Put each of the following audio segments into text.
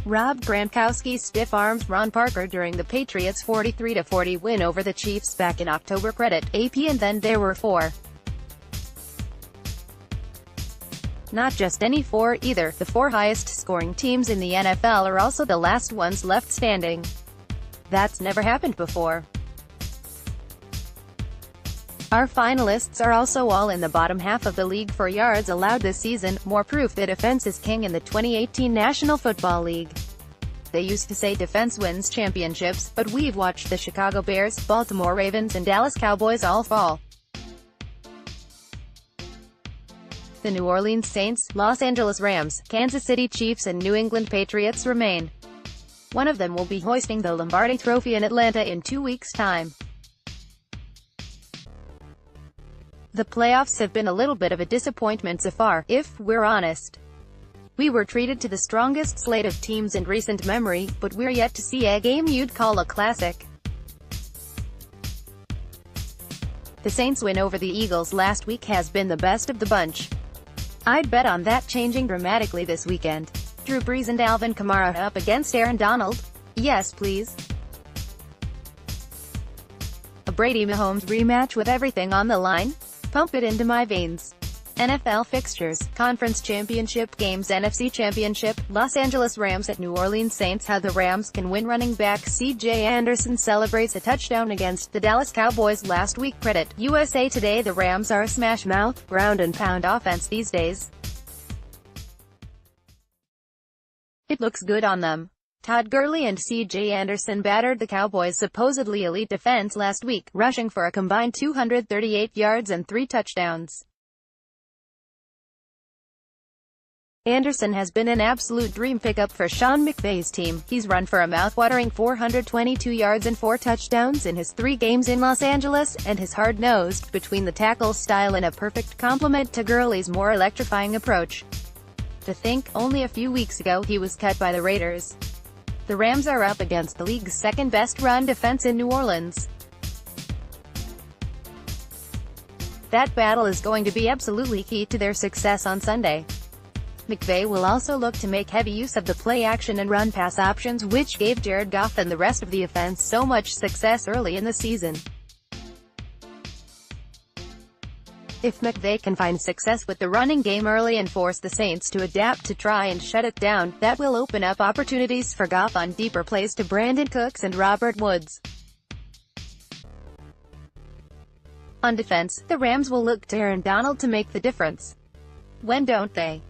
robbed Gronkowski's stiff-armed Ron Parker during the Patriots' 43-40 win over the Chiefs back in October. Credit AP. And then there were four. Not just any four either, the four highest-scoring teams in the NFL are also the last ones left standing. That's never happened before. Our finalists are also all in the bottom half of the league for yards allowed this season, more proof that defense is king in the 2018 National Football League. They used to say defense wins championships, but we've watched the Chicago Bears, Baltimore Ravens and Dallas Cowboys all fall. The New Orleans Saints, Los Angeles Rams, Kansas City Chiefs and New England Patriots remain. One of them will be hoisting the Lombardi Trophy in Atlanta in 2 weeks' time. The playoffs have been a little bit of a disappointment so far, if we're honest. We were treated to the strongest slate of teams in recent memory, but we're yet to see a game you'd call a classic. The Saints' win over the Eagles last week has been the best of the bunch. I'd bet on that changing dramatically this weekend. Drew Brees and Alvin Kamara up against Aaron Donald? Yes, please. A Brady-Mahomes rematch with everything on the line? Pump it into my veins. NFL fixtures, conference championship games, NFC championship, Los Angeles Rams at New Orleans Saints. How the Rams can win. Running back C.J. Anderson celebrates a touchdown against the Dallas Cowboys last week. Credit USA Today. The Rams are a smash-mouth, ground-and-pound offense these days. It looks good on them. Todd Gurley and C.J. Anderson battered the Cowboys' supposedly elite defense last week, rushing for a combined 238 yards and 3 touchdowns. Anderson has been an absolute dream pickup for Sean McVay's team. He's run for a mouth-watering 422 yards and 4 touchdowns in his 3 games in Los Angeles, and his hard-nosed, between-the-tackles style in a perfect complement to Gurley's more electrifying approach. To think, only a few weeks ago, he was cut by the Raiders. The Rams are up against the league's second-best run defense in New Orleans. That battle is going to be absolutely key to their success on Sunday. McVay will also look to make heavy use of the play-action and run-pass options, which gave Jared Goff and the rest of the offense so much success early in the season. If McVay can find success with the running game early and force the Saints to adapt to try and shut it down, that will open up opportunities for Goff on deeper plays to Brandon Cooks and Robert Woods. On defense, the Rams will look to Aaron Donald to make the difference. When don't they?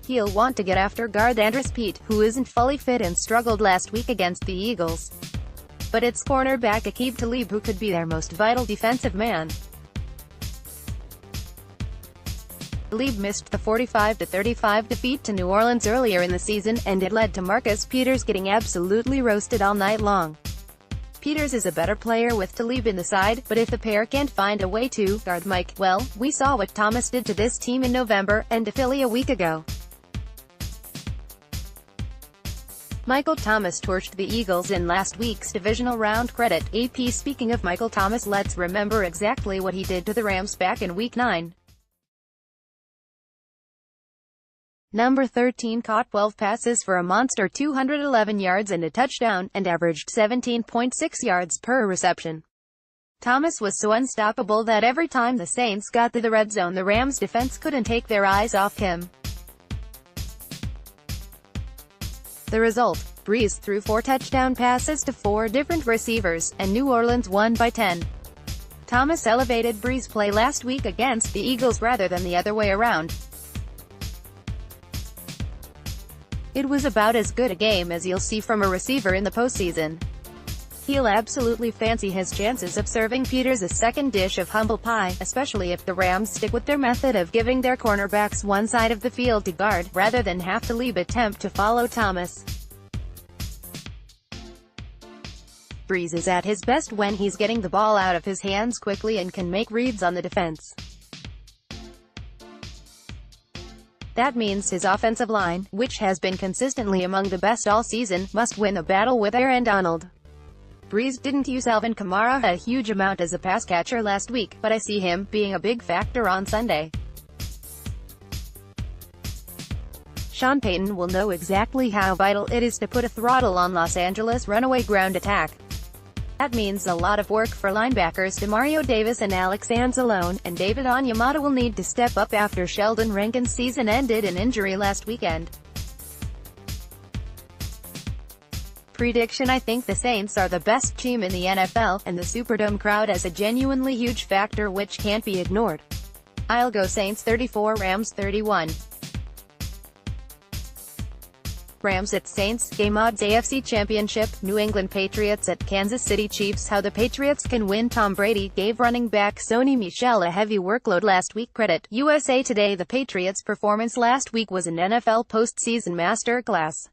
He'll want to get after guard Andres Pete, who isn't fully fit and struggled last week against the Eagles. But it's cornerback Aqib Talib who could be their most vital defensive man. Talib missed the 45-35 defeat to New Orleans earlier in the season, and it led to Marcus Peters getting absolutely roasted all night long. Peters is a better player with Talib in the side, but if the pair can't find a way to guard Mike, well, we saw what Thomas did to this team in November, and to Philly a week ago. Michael Thomas torched the Eagles in last week's divisional round. Credit AP. Speaking of Michael Thomas, let's remember exactly what he did to the Rams back in Week 9. Number 13 caught 12 passes for a monster 211 yards and a touchdown, and averaged 17.6 yards per reception. Thomas was so unstoppable that every time the Saints got to the red zone, the Rams' defense couldn't take their eyes off him. The result: Brees threw 4 touchdown passes to 4 different receivers, and New Orleans won by 10. Thomas elevated Brees' play last week against the Eagles rather than the other way around. It was about as good a game as you'll see from a receiver in the postseason. He'll absolutely fancy his chances of serving Peters a second dish of humble pie, especially if the Rams stick with their method of giving their cornerbacks one side of the field to guard, rather than have to attempt to follow Thomas. Brees is at his best when he's getting the ball out of his hands quickly and can make reads on the defense. That means his offensive line, which has been consistently among the best all season, must win a battle with Aaron Donald. Brees didn't use Alvin Kamara a huge amount as a pass catcher last week, but I see him being a big factor on Sunday. Sean Payton will know exactly how vital it is to put a throttle on Los Angeles' runaway ground attack. That means a lot of work for linebackers Demario Davis and Alex Anzalone, and David Onyemata will need to step up after Sheldon Rankins' season ended in injury last weekend. Prediction: I think the Saints are the best team in the NFL, and the Superdome crowd is a genuinely huge factor which can't be ignored. I'll go Saints 34, Rams 31. Rams at Saints, game odds. AFC Championship, New England Patriots at Kansas City Chiefs. How the Patriots can win. Tom Brady gave running back Sony Michel a heavy workload last week. Credit USA Today. The Patriots' performance last week was an NFL postseason masterclass.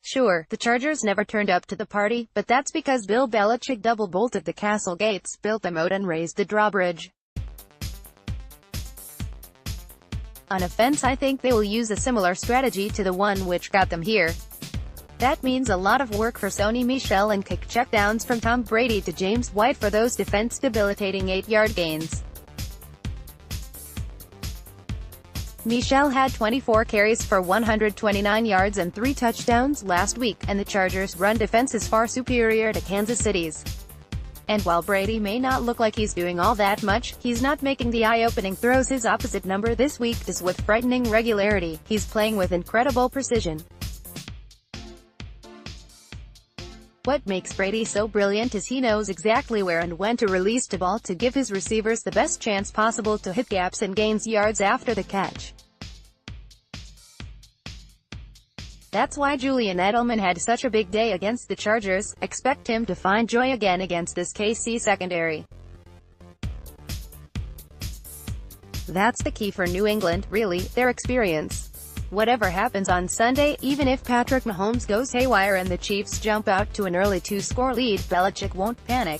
Sure, the Chargers never turned up to the party, but that's because Bill Belichick double-bolted the castle gates, built the moat and raised the drawbridge. On offense, I think they will use a similar strategy to the one which got them here. That means a lot of work for Sony Michel and kick checkdowns from Tom Brady to James White for those defense-debilitating 8-yard gains. Michel had 24 carries for 129 yards and 3 touchdowns last week, and the Chargers' run defense is far superior to Kansas City's. And while Brady may not look like he's doing all that much, he's not making the eye-opening throws his opposite number this week does with frightening regularity. He's playing with incredible precision. What makes Brady so brilliant is he knows exactly where and when to release the ball to give his receivers the best chance possible to hit gaps and gains yards after the catch. That's why Julian Edelman had such a big day against the Chargers. Expect him to find joy again against this KC secondary. That's the key for New England, really, their experience. Whatever happens on Sunday, even if Patrick Mahomes goes haywire and the Chiefs jump out to an early 2-score lead, Belichick won't panic.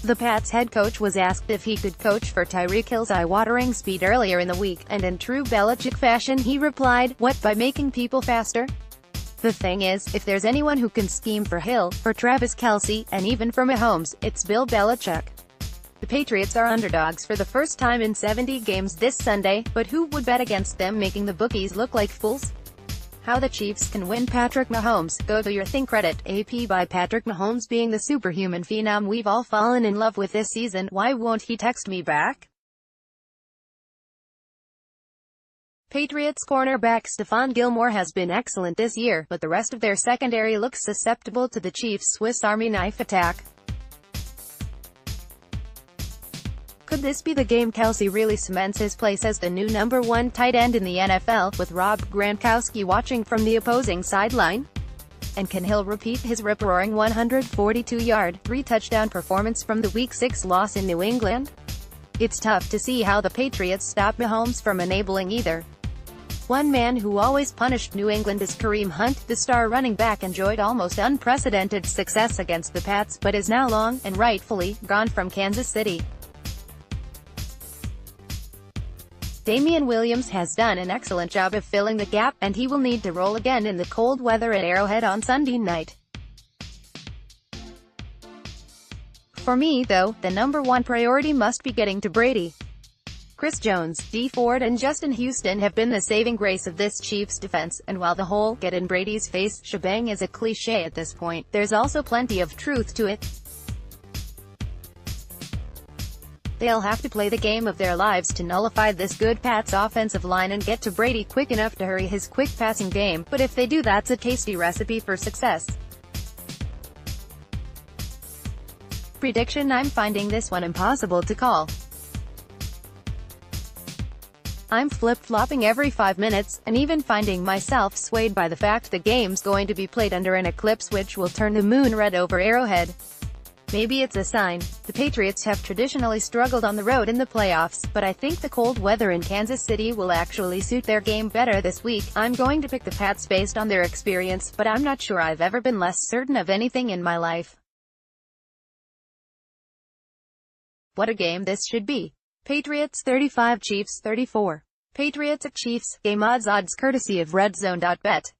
The Pats head coach was asked if he could coach for Tyreek Hill's eye-watering speed earlier in the week, and in true Belichick fashion he replied, "What, by making people faster?" The thing is, if there's anyone who can scheme for Hill, for Travis Kelce, and even for Mahomes, it's Bill Belichick. The Patriots are underdogs for the first time in 70 games this Sunday, but who would bet against them, making the bookies look like fools? How the Chiefs can win. Patrick Mahomes, go to your thing. Credit AP by Patrick Mahomes being the superhuman phenom we've all fallen in love with this season. Why won't he text me back? Patriots cornerback Stephon Gilmore has been excellent this year, but the rest of their secondary looks susceptible to the Chiefs' Swiss Army knife attack. Could this be the game Kelce really cements his place as the new #1 tight end in the NFL, with Rob Gronkowski watching from the opposing sideline? And can Hill repeat his rip-roaring 142-yard, 3-touchdown performance from the Week 6 loss in New England? It's tough to see how the Patriots stop Mahomes from enabling either. One man who always punished New England is Kareem Hunt. The star running back enjoyed almost unprecedented success against the Pats, but is now long, and rightfully, gone from Kansas City. Damian Williams has done an excellent job of filling the gap, and he will need to roll again in the cold weather at Arrowhead on Sunday night. For me, though, the #1 priority must be getting to Brady. Chris Jones, D. Ford and Justin Houston have been the saving grace of this Chiefs defense, and while the whole "get in Brady's face" shebang is a cliché at this point, there's also plenty of truth to it. They'll have to play the game of their lives to nullify this good Pats offensive line and get to Brady quick enough to hurry his quick passing game, but if they do, that's a tasty recipe for success. Prediction: I'm finding this one impossible to call. I'm flip-flopping every 5 minutes, and even finding myself swayed by the fact the game's going to be played under an eclipse which will turn the moon red over Arrowhead. Maybe it's a sign. The Patriots have traditionally struggled on the road in the playoffs, but I think the cold weather in Kansas City will actually suit their game better this week. I'm going to pick the Pats based on their experience, but I'm not sure I've ever been less certain of anything in my life. What a game this should be. Patriots 35, Chiefs 34. Patriots at Chiefs, game odds courtesy of RedZone.bet.